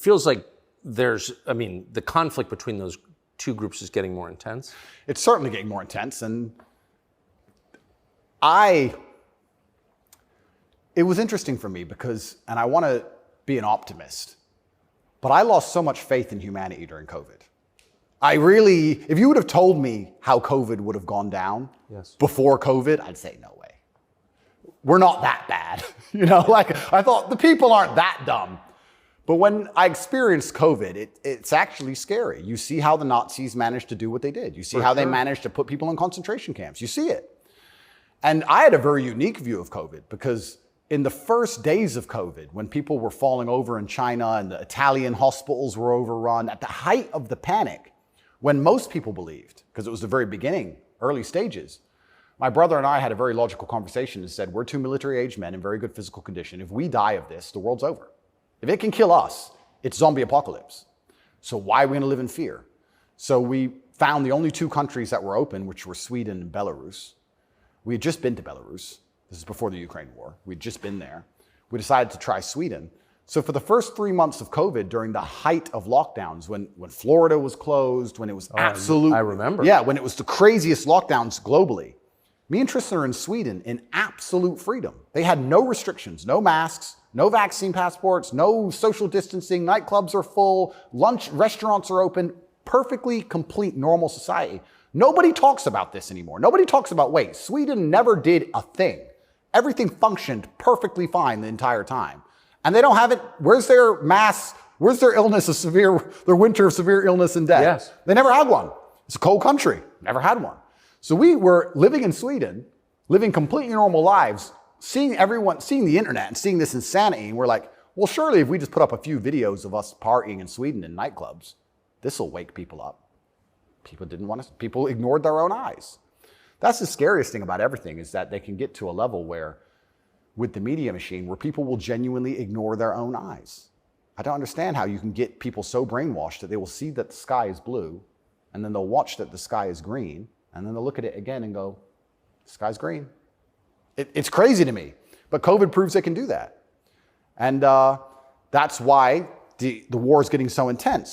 feels like the conflict between those two groups is getting more intense. It's certainly getting more intense. And it was interesting for me because, and I want to be an optimist, but I lost so much faith in humanity during COVID. If you would have told me how COVID would have gone down before COVID, I'd say no way. We're not that bad. I thought the people aren't that dumb. But when I experienced COVID, it's actually scary. You see how the Nazis managed to do what they did. You see how they managed to put people in concentration camps. You see it. And I had a very unique view of COVID because in the first days of COVID, when people were falling over in China and the Italian hospitals were overrun, at the height of the panic, when most people believed, because it was the very beginning, early stages, my brother and I had a very logical conversation and said, we're two military-aged men in very good physical condition. If we die of this, the world's over. If it can kill us, it's zombie apocalypse. So why are we going to live in fear? So we found the only two countries that were open, which were Sweden and Belarus. We had just been to Belarus. This is before the Ukraine war. We'd just been there. We decided to try Sweden. So for the first 3 months of COVID, during the height of lockdowns, when Florida was closed, when it was absolute... I remember. Yeah, when it was the craziest lockdowns globally, me and Tristan are in Sweden in absolute freedom. They had no restrictions, no masks, no vaccine passports, no social distancing, nightclubs are full, restaurants are open, perfectly complete normal society. Nobody talks about this anymore. Nobody talks about, wait, Sweden never did a thing. Everything functioned perfectly fine the entire time. And they don't have it. Where's their mass? Where's their their winter of severe illness and death? Yes. They never had one. It's a cold country. Never had one. So we were living in Sweden, living completely normal lives, seeing the internet and seeing this insanity. And we're like, well, surely if we just put up a few videos of us partying in Sweden in nightclubs, this will wake people up. People ignored their own eyes. That's the scariest thing about everything, is that they can get to a level where, with the media machine, where people will genuinely ignore their own eyes. I don't understand how you can get people so brainwashed that they will see that the sky is blue, and then they'll watch that the sky is green, and then they'll look at it again and go, the sky's green. It's crazy to me, but COVID proves they can do that. And that's why the war is getting so intense.